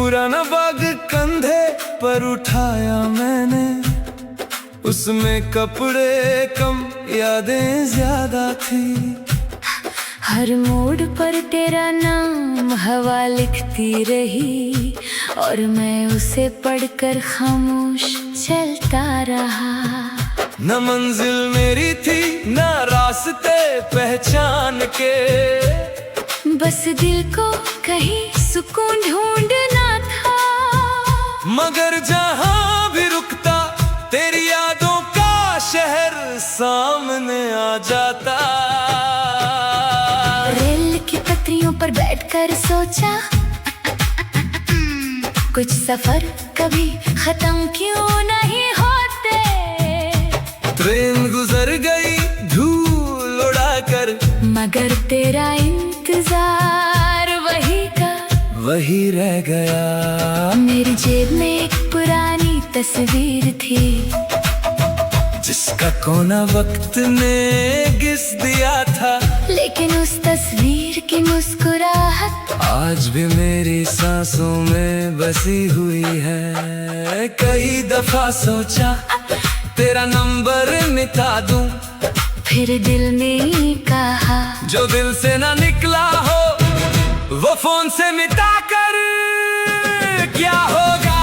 पुराना बाग कंधे पर उठाया मैंने, उसमें कपड़े कम यादें ज्यादा थी। हर मोड़ पर तेरा नाम हवा लिखती रही, और मैं उसे पढ़कर खामोश चलता रहा। न मंजिल मेरी थी न रास्ते पहचान के, बस दिल को कहीं सुकून ढूंढना था। मगर जहां भी रुकता तेरी यादों का शहर सामने आ जाता। रेल की पटरियों पर बैठकर सोचा, कुछ सफर कभी खत्म क्यों नहीं होते। ट्रेन गुजर गई धूल उड़ाकर, मगर तेरा इंतजार वही का वही रह गया। मेरी जेब में एक पुरानी तस्वीर थी, जिसका कोना वक्त ने घिस दिया था। लेकिन उस तस्वीर की मुस्कुराहट आज भी मेरी सांसों में बसी हुई है। कई दफा सोचा तेरा नंबर मिटा दूं, फिर दिल ने कहा, जो दिल से ना निकला हो वो फोन से मिटा कर क्या होगा।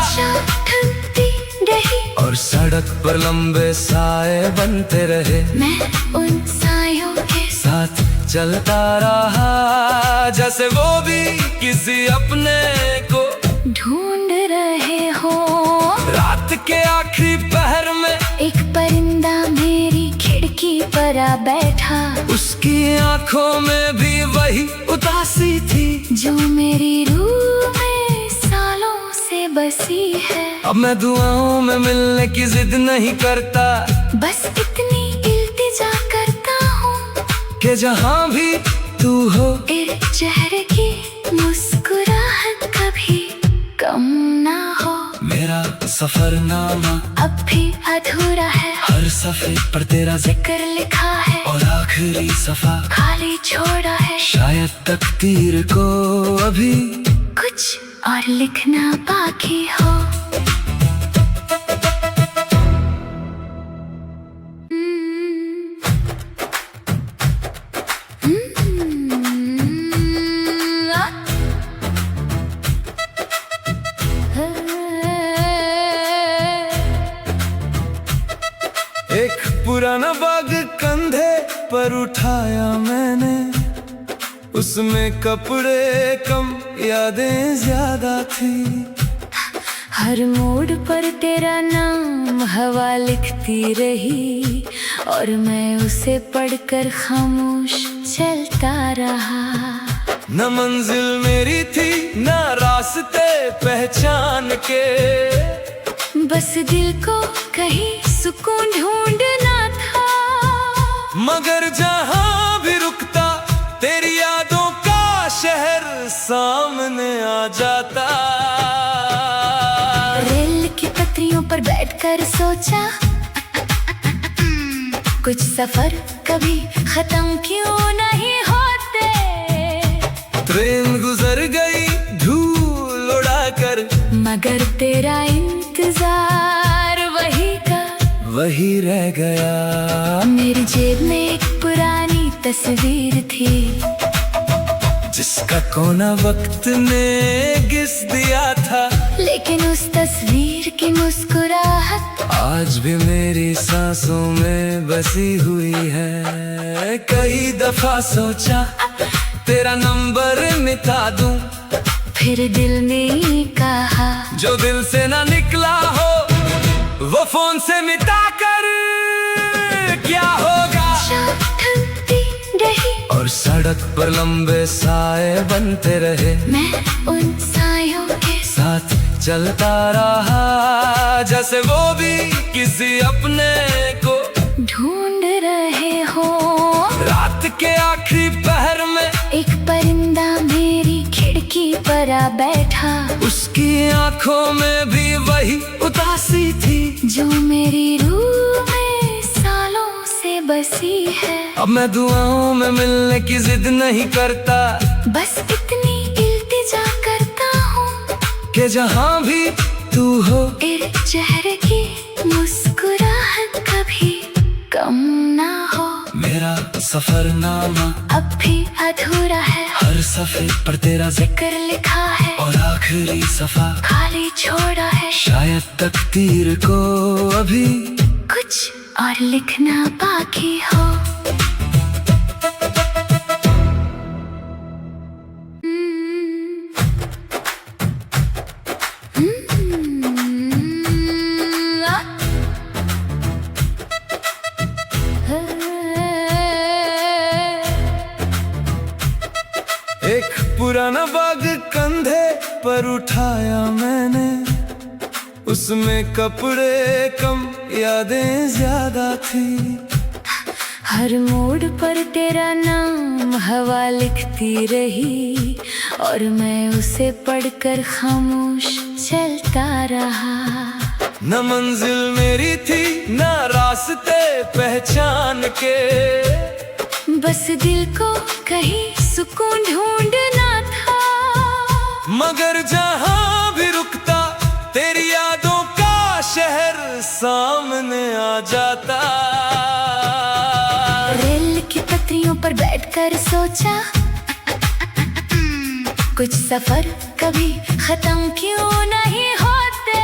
थकती रही और सड़क पर लंबे साए बनते रहे, मैं उन सायों के साथ चलता रहा, जैसे वो भी किसी अपने को ढूंढ रहे हो। रात के आखिरी पहर में एक परिंदा मेरी खिड़की पर आ बैठा, उसकी आंखों में भी वही उदासी थी, जो मेरी रूह में सालों से बसी है। अब मैं दुआओं में मिलने की जिद नहीं करता, बस इतनी इल्तिजा करता हूँ कि जहाँ भी तू हो तेरे चेहरे की मुस्कुराहट कभी कम ना हो। मेरा सफरनामा अब भी अधूरा है, हर सफ़े पर तेरा जिक्र लिखा है, और आखिरी सफा खाली छोड़ा है। शायद तकदीर को अभी कुछ और लिखना बाकी हो। एक पुराना बाग कंधे पर उठाया मैंने, उसमें कपड़े कम यादें ज्यादा थी। हर मोड़ पर तेरा नाम हवा लिखती रही, और मैं उसे पढ़कर खामोश चलता रहा। न मंजिल मेरी थी न रास्ते पहचान के, बस दिल को कहीं सुकून ढूंढना था। मगर जहां भी रुकता तेरी यादों का शहर सामने आ जाता। रेल की पटरियों पर बैठकर सोचा, कुछ सफर कभी खत्म क्यों नहीं होते। ट्रेन गुजर गई धूल उड़ाकर, मगर तेरा इंतजार वही का वही रह गया। मेरी जेब में एक पुरानी तस्वीर थी, जिसका कोना वक्त ने घिस दिया था। लेकिन उस तस्वीर की मुस्कुराहट आज भी मेरी सांसों में बसी हुई है। कई दफा सोचा तेरा नंबर मिटा दूं, फिर दिल ने कहा, जो दिल से ना निकला हो वो फोन से मिटा कर क्या होगा। थकती रही और सड़क पर लंबे साए बनते रहे, मैं उन सायों के साथ चलता रहा, जैसे वो भी किसी अपने को ढूंढ रहे हो। रात के आखिरी पहर में एक परिंदा मेरी खिड़की पर आ बैठा, उसकी आंखों में भी वही उदासी थी, जो मेरी रूह में सालों से बसी है। अब मैं दुआओं में मिलने की जिद नहीं करता, बस इतनी इल्तिजा करता हूँ कि जहाँ भी तू हो तेरे चेहरे की मुस्कुराहट कभी कम ना हो। मेरा सफरनामा अब भी अधूरा है, हर सफ़े पर तेरा जिक्र जिक्र लिखा है और आखिरी सफा खाली छोड़ा है। शायद तकदीर को अभी कुछ और लिखना बाकी हो। एक पुराना बाग कंधे पर उठाया मैंने, उसमें कपड़े कम यादें ज्यादा थी। हर मोड़ पर तेरा नाम हवा लिखती रही और मैं उसे पढ़कर खामोश चलता रहा। न मंजिल मेरी थी न रास्ते पहचान के, बस दिल को कहीं सुकून ढूंढना था। मगर जहाँ भी रुकता तेरी यादों का शहर सामने आ जाता। रेल की पटरियों पर बैठकर सोचा, कुछ सफर कभी खत्म क्यों नहीं होते।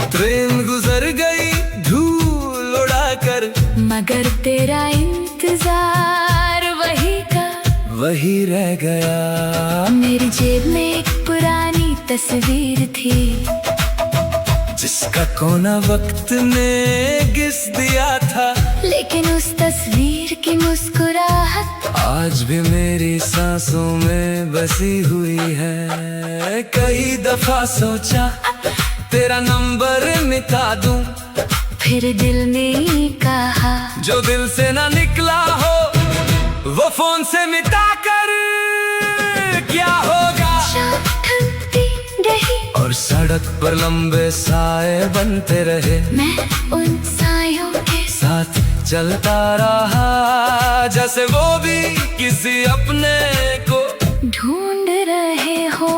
ट्रेन गुजर गई धूल उड़ाकर, मगर तेरा इंतजार वही का वही रह गया। मेरी जेब में एक पुरानी तस्वीर थी, जिसका कोना वक्त ने घिस दिया था। लेकिन उस तस्वीर की मुस्कुराहट आज भी मेरी सांसों में बसी हुई है। कई दफा सोचा तेरा नंबर मिटा दूं, फिर दिल ने कहा जो दिल से ना निकला हो वो फोन से मिटा कर क्या होगा। शाम ढलती रही और सड़क पर लंबे साए बनते रहे, मैं उन सायों के साथ चलता रहा जैसे वो भी किसी अपने को ढूंढ रहे हो।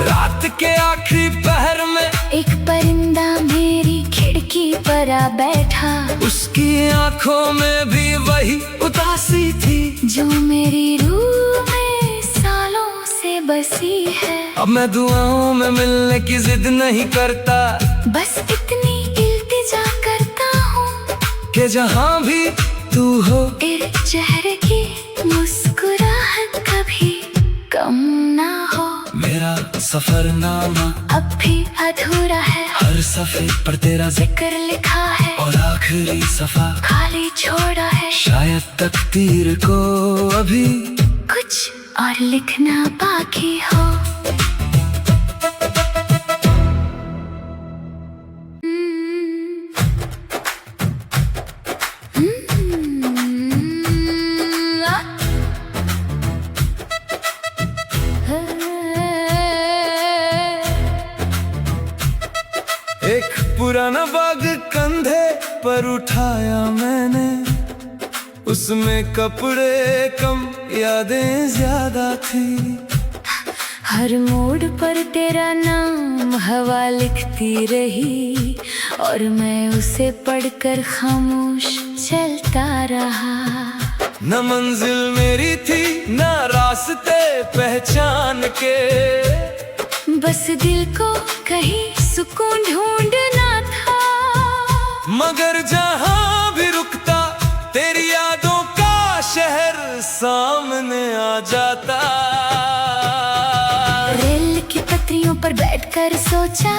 रात के आखिरी पहर में एक परिंदा मेरी खिड़की पर आ बैठा, उसकी आंखों में भी वही उदासी थी जो मेरी रूह में सालों से बसी है। अब मैं दुआओं में मिलने की जिद नहीं करता, बस इतनी इल्तिजा करता हूँ कि जहाँ भी तू हो तेरे चेहरे की मुस्कुराहट कभी कम ना हो। मेरा सफरनामा अब भी अधूरा है, हर सफ़े पर तेरा जिक्र जिक्र लिखा है और आखिरी सफा खाली छोड़ा है। शायद तकदीर को अभी कुछ और लिखना बाकी हो। एक पुराना बाग कंधे पर उठाया मैंने, उसमें कपड़े कम यादें ज्यादा थी। हर मोड़ पर तेरा नाम हवा लिखती रही और मैं उसे पढ़कर खामोश चलता रहा। न मंजिल मेरी थी न रास्ते पहचान के, बस दिल को कहीं सुकून ढूंढना था। मगर जहाँ भी रुकता तेरी यादों का शहर सामने आ जाता। रेल की पटरियों पर बैठकर सोचा,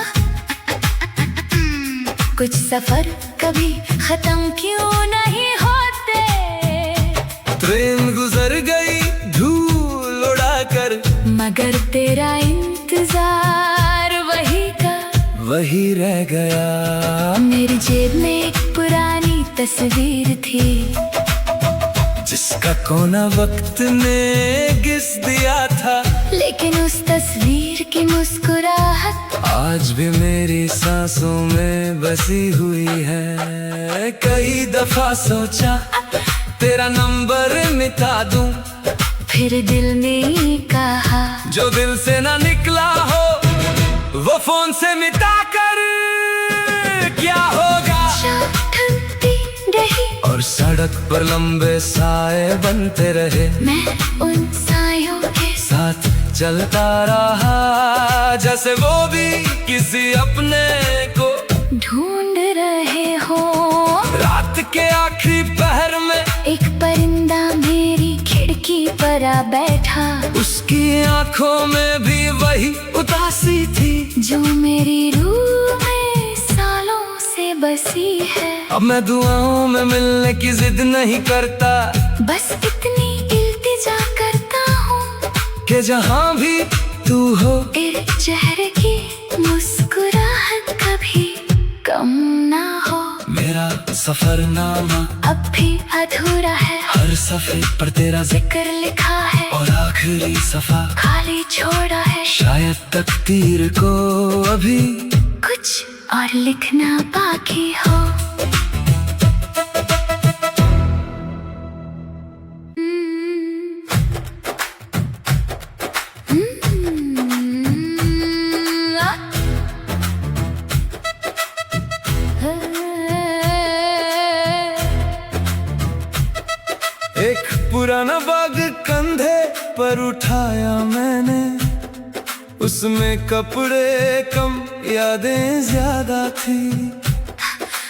कुछ सफर कभी खत्म क्यों नहीं होते। ट्रेन गुजर गई धूल उड़ाकर, मगर तेरा इंतजार वही का वही रह गया। मेरी जेब में एक पुरानी तस्वीर थी, जिसका कोना वक्त ने घिस दिया था। लेकिन उस तस्वीर की मुस्कुराहट आज भी मेरी सांसों में बसी हुई है। कई दफा सोचा तेरा नंबर मिटा दूं, फिर दिल ने कहा जो दिल से ना निकला हो वो फोन से मिटा कर क्या होगा। शाम ढलती रही और सड़क पर लंबे साए बनते रहे। मैं उन सायों के साथ चलता रहा जैसे वो भी किसी अपने को ढूंढ रहे हो। रात के आखिरी पहर में एक परिंदा मेरी खिड़की पर आ बैठा, उसकी आंखों में भी वही उदासी थी जो मेरी रूह में सालों से बसी है। अब मैं दुआओं में मिलने की जिद नहीं करता, बस इतनी इल्तिजा करता हूँ कि जहाँ भी तू हो तेरे चेहरे की मुस्कुराहट कभी कम ना हो। मेरा सफरनामा अब भी अधूरा है, हर सफ़े पर तेरा जिक्र लिखा है और आखिरी सफा खाली छोड़ा है। शायद तकदीर को अभी कुछ और लिखना बाकी हो। एक पुराना बाग कंधे पर उठाया मैंने, उसमें कपड़े कम यादें ज्यादा थी।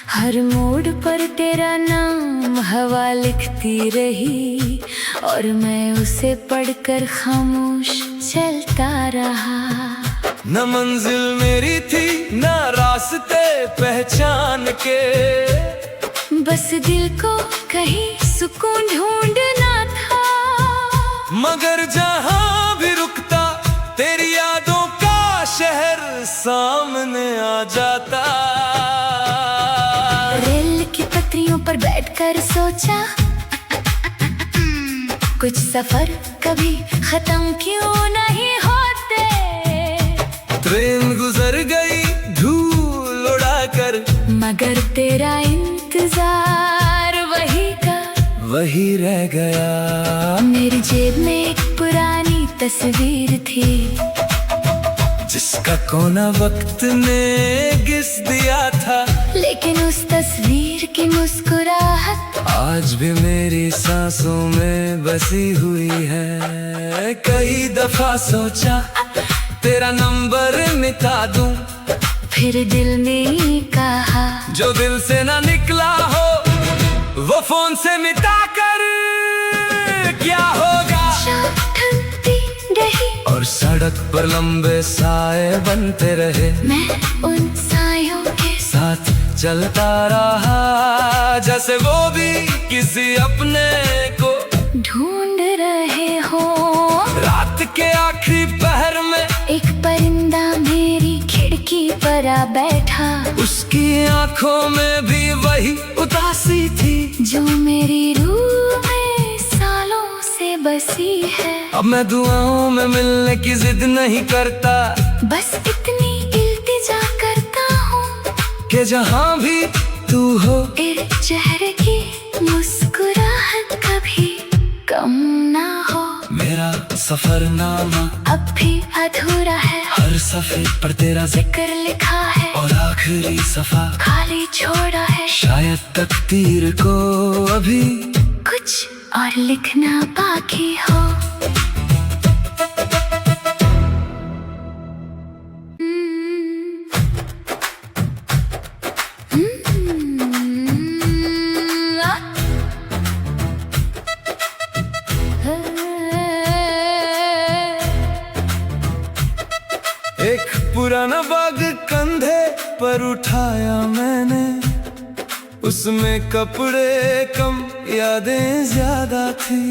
हर मोड़ पर तेरा नाम हवा लिखती रही और मैं उसे पढ़कर खामोश चलता रहा। न मंजिल मेरी थी न रास्ते पहचान के, बस दिल को कहीं सुकून ढूंढना था। मगर जहाँ भी रुकता तेरी यादों का शहर सामने आ जाता। रेल की पटरियों पर बैठकर सोचा, कुछ सफर कभी खत्म क्यों नहीं होते। ट्रेन गुजर गई धूल उड़ाकर, मगर तेरा इंतजार वही का वही रह गया। मेरी जेब में एक पुरानी तस्वीर थी, जिसका कोना वक्त ने घिस दिया था। लेकिन उस तस्वीर की मुस्कुराहट आज भी मेरी सांसों में बसी हुई है। कई दफा सोचा तेरा नंबर मिटा दूं, फिर दिल ने कहा जो दिल से ना निकला हो वो फोन से मिटा कर क्या होगा। शाम ढलती रही और सड़क पर लंबे साए बनते रहे। मैं उन सायों के साथ चलता रहा जैसे वो भी किसी अपने को ढूंढ रहे हो। रात के आखिरी पहर में एक परिंदा मेरी खिड़की पर आ बैठा, उसकी आंखों में भी वही उदासी थी जो मेरी रूह में सालों से बसी है। अब मैं दुआओं में मिलने की जिद नहीं करता, बस इतनी इल्तिजा करता हूँ कि जहाँ भी तू हो तेरे चेहरे की मुस्कुराहट कभी कम ना हो। मेरा सफरनामा अब भी अधूरा है, हर सफ़े पर तेरा जिक्र लिखा है और आखिरी सफा खाली छोड़ा है। शायद तकदीर को अभी कुछ और लिखना बाकी हो। एक पुराना बाग कंधे पर उठाया मैंने, उसमें कपड़े कम यादें ज्यादा थी।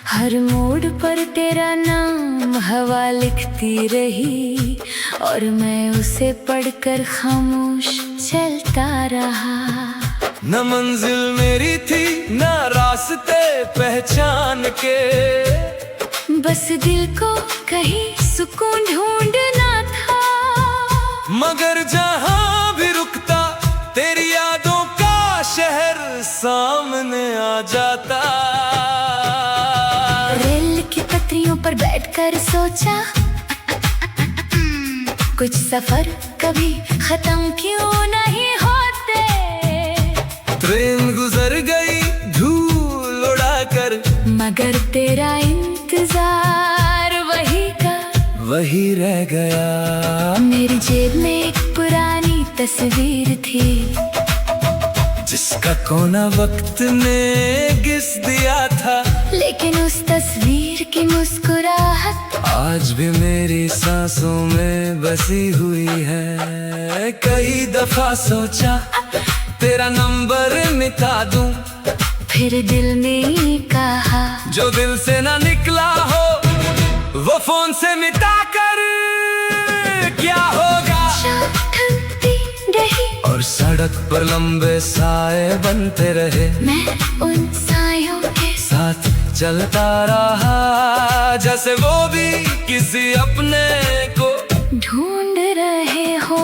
हर मोड़ पर तेरा नाम हवा लिखती रही और मैं उसे पढ़कर खामोश चलता रहा। न मंजिल मेरी थी न रास्ते पहचान के, बस दिल को कहीं सुकून ढूंढना था। मगर जहाँ भी रुकता तेरी यादों का शहर सामने आ जाता। रेल की पटरियों पर बैठकर सोचा, कुछ सफर कभी खत्म क्यों नहीं होते। ट्रेन गुजर गई धूल उड़ाकर, मगर तेरा इंतजार वही का वही रह गया। मेरी जेब में एक पुरानी तस्वीर थी, जिसका कोना वक्त ने घिस दिया था। लेकिन उस तस्वीर की मुस्कुराहट आज भी मेरी सांसों में बसी हुई है। कई दफा सोचा तेरा नंबर मिटा दूं, फिर दिल ने कहा जो दिल से ना निकला हो वो फोन से मिटा कर क्या होगा। शाम ढलती रही और सड़क पर लंबे साए बनते रहे, मैं उन सायों के साथ चलता रहा, जैसे वो भी किसी अपने को ढूंढ रहे हो।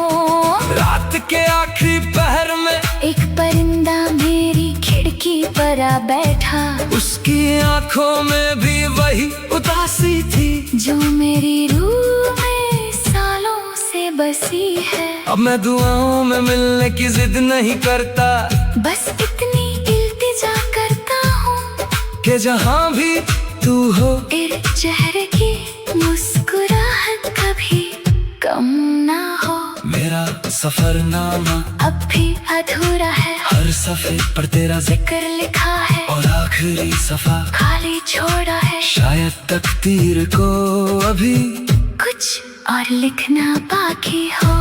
रात के आखिरी पहर में एक परिंदा मेरी खिड़की पर आ बैठा, उसकी आंखों में भी वही उदासी थी, जो मेरी रूह में सालों से बसी है। अब मैं दुआओं में मिलने की जिद नहीं करता, बस इतनी इल्तिजा करता हूँ कि जहाँ भी तू हो तेरे चेहरे की मुस्कुराहट कभी कम ना हो। मेरा सफरनामा अब भी अधूरा है, हर सफ़े पर तेरा जिक्र, जिक्र लिखा है और आखिरी सफा खाली छोड़ा है। शायद तकदीर को अभी कुछ और लिखना बाकी हो।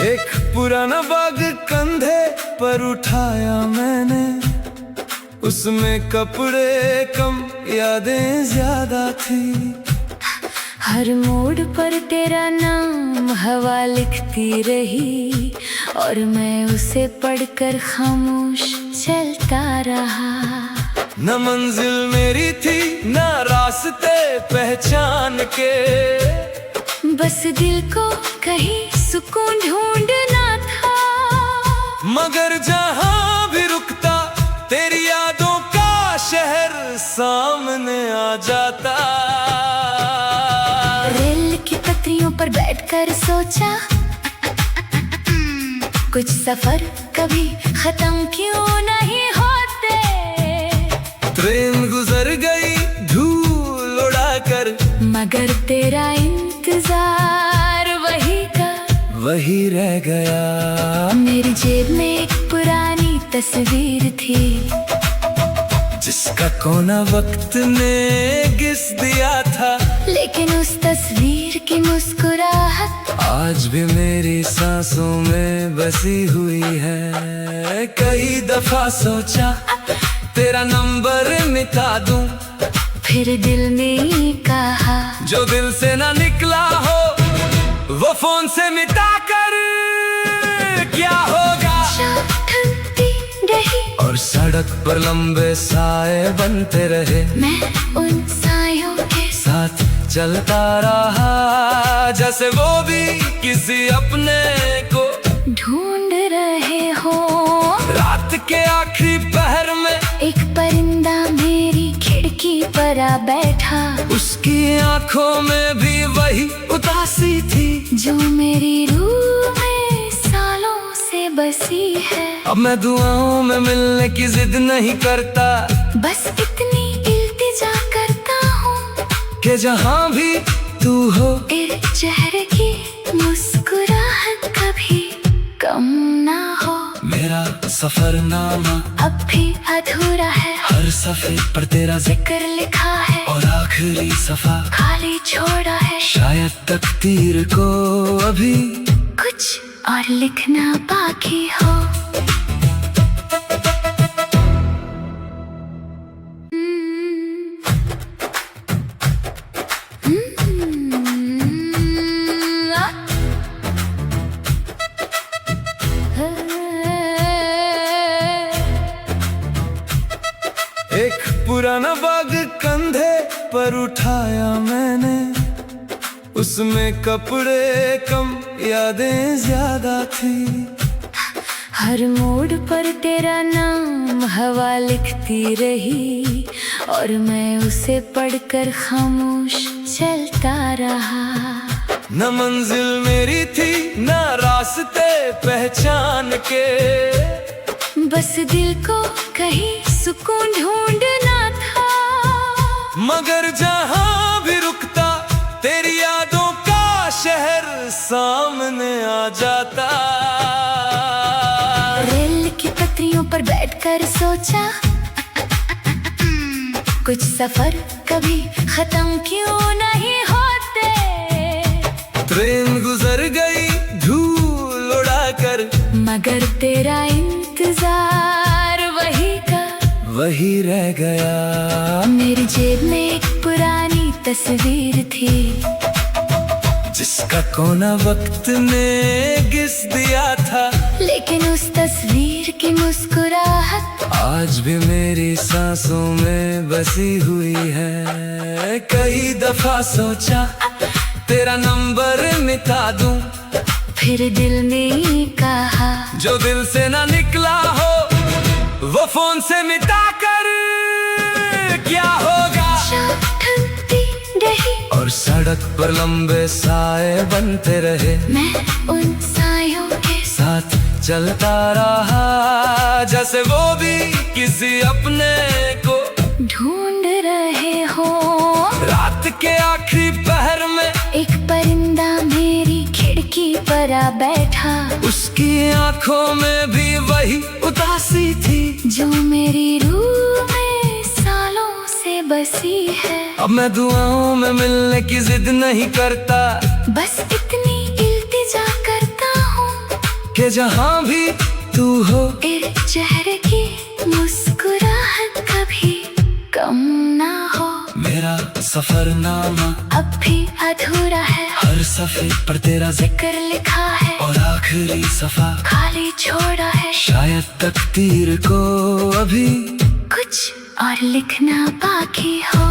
एक पुराना बाग कंधे पर उठाया मैंने, उसमें कपड़े कम यादें ज्यादा थी। हर मोड़ पर तेरा नाम हवा लिखती रही, और मैं उसे पढ़कर खामोश चलता रहा। न मंजिल मेरी थी न रास्ते पहचान के, बस दिल को कहीं सुकून ढूंढना था। मगर जहाँ भी रुकता तेरी यादों का शहर सामने आ जाता। रेल की पटरियों पर बैठकर सोचा, कुछ सफर कभी खत्म क्यों नहीं होते। ट्रेन गुजर गई धूल उड़ाकर, मगर तेरा इंतजार वही का वही रह गया। मेरी जेब में एक पुरानी तस्वीर थी, जिसका कोना वक्त ने घिस दिया था। लेकिन उस तस्वीर की मुस्कुराहट आज भी मेरी सांसों में बसी हुई है। कई दफा सोचा तेरा नंबर मिटा दूं, फिर दिल ने कहा जो दिल से ना निकला हो वो फोन से मिटा कर क्या होगा। शाम ढलती रही और सड़क पर लंबे साए बनते रहे, मैं उन सायों के साथ चलता रहा, जैसे वो भी किसी अपने को ढूंढ रहे हो। रात के आखिरी पहर में एक परिंदा मेरी खिड़की पर आ बैठा, उसकी आंखों में भी वही उदासी थी, जो मेरी रूह में सालों से बसी है। अब मैं दुआओं में मिलने की जिद नहीं करता, बस इतनी इल्तिजा करता हूँ कि जहाँ भी तू हो तेरे चेहरे की मुस्कुराहट कभी कम ना हो। मेरा सफरनामा अब भी अधूरा है, हर सफ़े पर तेरा जिक्र, जिक्र लिखा है और आखिरी सफा खाली छोड़ा है। शायद तकदीर को अभी कुछ और लिखना बाकी हो। एक पुराना बाग कंधे पर उठाया मैंने, उसमें कपड़े कम यादें ज्यादा थी। हर मोड़ पर तेरा नाम हवा लिखती रही, और मैं उसे पढ़कर खामोश चलता रहा। न मंजिल मेरी थी न रास्ते पहचान के, बस दिल को कहीं सुकून ढूंढना था। मगर जहां भी रुकता तेरी यादों का शहर सामने आ जाता। रेल की पटरियों पर बैठकर सोचा, कुछ सफर कभी खत्म क्यों नहीं होते। ट्रेन गुजर गई धूल उड़ाकर, मगर तेरा इंतजार वही का वही रह गया। मेरी जेब में एक पुरानी तस्वीर थी, जिसका कोना वक्त ने घिस दिया था। लेकिन उस तस्वीर की मुस्कुराहट आज भी मेरी सांसों में बसी हुई है। कई दफा सोचा तेरा नंबर मिटा दूं, फिर दिल ने कहा, जो दिल से ना निकला हो वो फोन से मिटा कर क्या होगा। ठंडी रही और सड़क पर लंबे साए बनते रहे, मैं उन सायों के साथ चलता रहा, जैसे वो भी किसी अपने को ढूंढ रहे हो। रात के आखिरी पहर में एक परिंदा मेरी खिड़की पर आ बैठा, उसकी आंखों में भी वही उदासी थी, जो मेरी रूह में सालों से बसी है। अब मैं दुआओं में मिलने की जिद नहीं करता, बस इतनी इल्तिजा करता हूँ कि जहाँ भी तू हो तेरे चेहरे की मुस्कुराहट कभी कम ना हो। मेरा सफरनामा अब भी अधूरा है, हर सफ़े पर तेरा जिक्र लिखा है, और आखिरी सफा खाली छोड़ा है। शायद तकदीर को अभी कुछ और लिखना बाकी हो।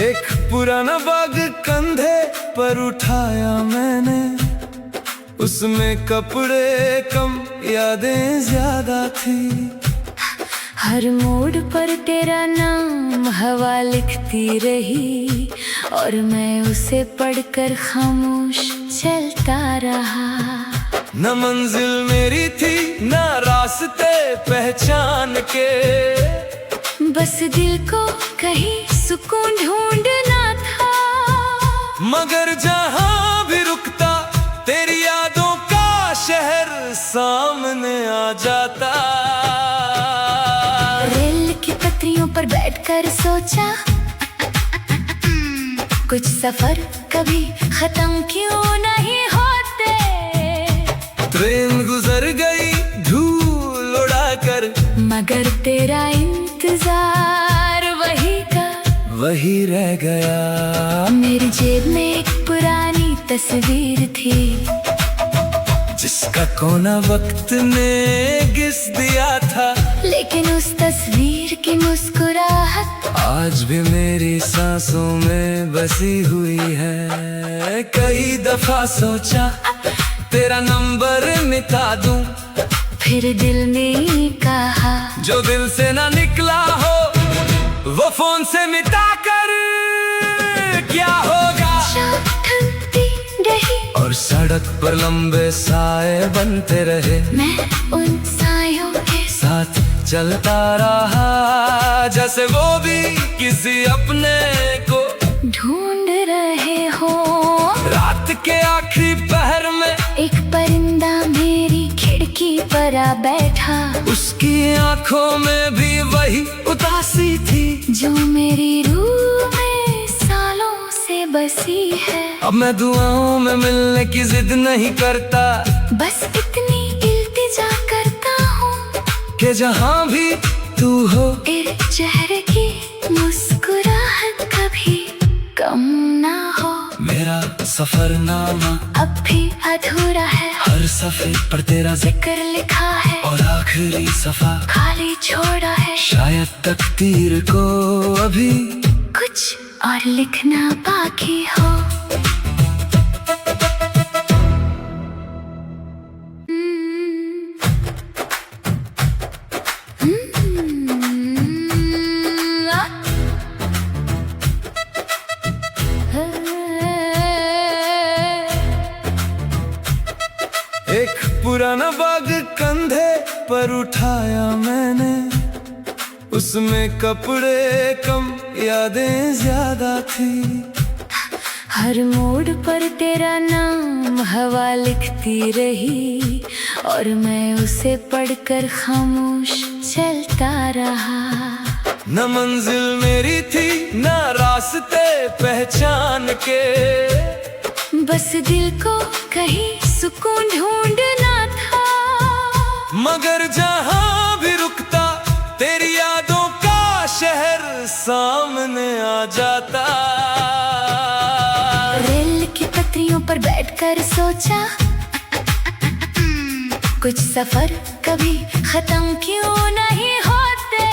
एक पुराना बाग कंधे पर उठाया मैंने, उसमें कपड़े कम यादें ज्यादा थी। हर मोड़ पर तेरा नाम हवा लिखती रही, और मैं उसे पढ़कर खामोश चलता रहा। न मंजिल मेरी थी न रास्ते पहचान के, बस दिल को कहीं सुकून ढूंढना था। मगर जहां भी रुकता तेरी यादों का शहर सामने आ जाता। रेल की पटरियों पर बैठकर सोचा, कुछ सफर कभी खत्म क्यों नहीं होते। ट्रेन गुजर गई धूल उड़ाकर, मगर तेरा इंतजार वही का वही रह गया। मेरी जेब में एक पुरानी तस्वीर थी, जिसका कोना वक्त ने घिस दिया था। लेकिन उस तस्वीर की मुस्कुराहट आज भी मेरी सांसों में बसी हुई है। कई दफा सोचा तेरा नंबर मिटा दूं, फिर दिल ने कहा, जो दिल से ना निकला हो वो फोन से मिटा कर क्या होगा। ठंडी रही और सड़क पर लंबे साए बनते रहे, मैं उन सायों के साथ चलता रहा, जैसे वो भी किसी अपने को ढूंढ रहे हो। रात के आखिरी पहर में एक परिंदा मेरी खिड़की पर आ बैठा, उसकी आंखों में भी वही उदासी थी, जो मेरी रूह में सालों से बसी है। अब मैं दुआओं में मिलने की जिद नहीं करता, बस इतनी इल्तिजा करता हूँ कि जहाँ भी तू हो। तेरे चेहरे की मुस्कुराहट कभी कम ना हो। मेरा सफरनामा अब भी अधूरा है, हर सफ़े पर तेरा जिक्र लिखा है और आखिरी सफा खाली छोड़ा है। शायद तकदीर को अभी कुछ और लिखना बाकी हो। एक पुराना बाग कंधे पर उठाया मैंने, उसमें कपड़े कम यादें ज्यादा थी। हर मोड़ पर तेरा नाम हवा लिखती रही और मैं उसे पढ़कर खामोश चलता रहा। न मंजिल मेरी थी न रास्ते पहचान के, बस दिल को कहीं सुकून ढूंढना था। मगर जहां भी रुकता तेरी यादों का शहर सामने आ जाता। रेल की पटरियों पर बैठकर सोचा, कुछ सफर कभी खत्म क्यों नहीं होते।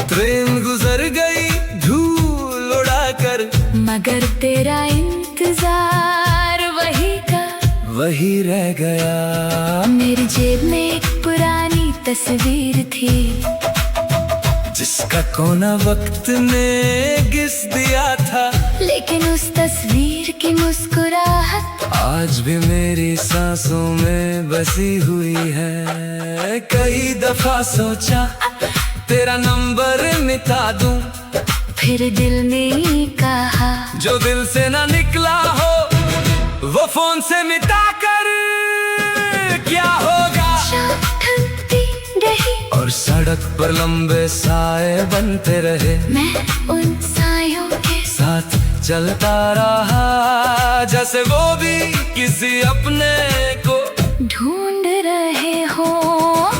ट्रेन गुजर गई धूल उड़ाकर, मगर तेरा इंतजार वही का वही रह गया। मेरी जेब में एक पुरानी तस्वीर थी, जिसका कोना वक्त ने घिस दिया था। लेकिन उस तस्वीर की मुस्कुराहट आज भी मेरी सांसों में बसी हुई है। कई दफा सोचा तेरा नंबर मिटा दूं, फिर दिल ने कहा जो दिल से ना निकला हो वो फोन से मिटा कर क्या होगा। शाम ढलती रही और सड़क पर लंबे साए बनते रहे, मैं उन सायों के साथ चलता रहा जैसे वो भी किसी अपने को ढूंढ रहे हो।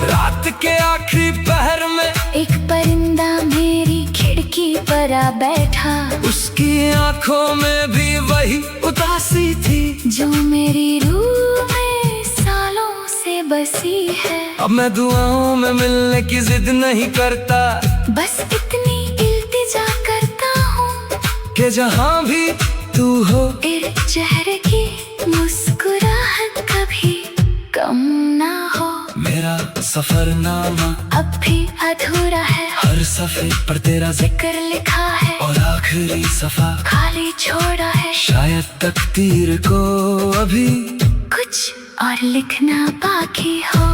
रात के आखिरी पहर में एक परिंदा मेरी खिड़की पर आ बैठा, उसकी आंखों में भी वही उदासी थी जो मेरी रूह में सालों से बसी है। अब मैं दुआओं में मिलने की जिद नहीं करता, बस इतनी इल्तिजा करता हूँ कि जहाँ भी तू हो। तेरे चेहरे की मुस्कुराहट कभी कम ना हो। मेरा सफरनामा अब भी अधूरा है, हर सफ़े पर तेरा जिक्र लिखा है और आखिरी सफा खाली छोड़ा है। शायद तकदीर को अभी कुछ और लिखना बाकी हो।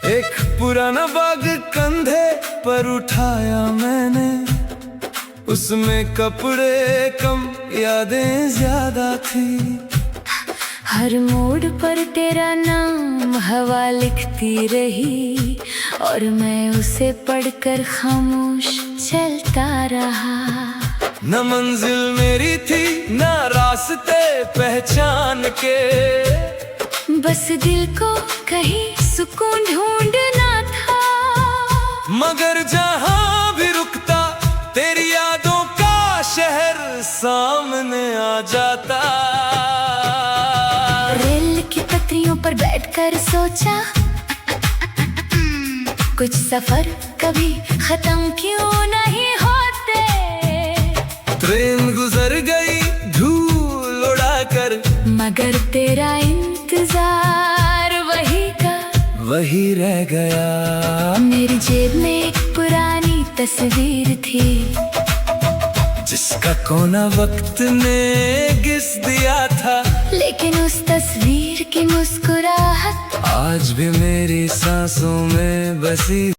एक पुराना बाग कंधे पर उठाया मैंने, उसमें कपड़े कम यादें ज्यादा थी। हर मोड़ पर तेरा नाम हवा लिखती रही और मैं उसे पढ़कर खामोश चलता रहा। न मंजिल मेरी थी न रास्ते पहचान के, बस दिल को कहीं सुकून ढूंढना था। मगर जहां भी रुकता तेरी यादों का शहर सामने आ जाता। रेल की पटरियों पर बैठकर सोचा, कुछ सफर कभी खत्म क्यों नहीं होते। ट्रेन गुजर गई धूल उड़ाकर, मगर तेरा इंतजार वही का वही रह गया। मेरी जेब में एक पुरानी तस्वीर थी, जिसका कोना वक्त ने घिस दिया था। लेकिन उस तस्वीर की मुस्कुराहट आज भी मेरी सांसों में बसी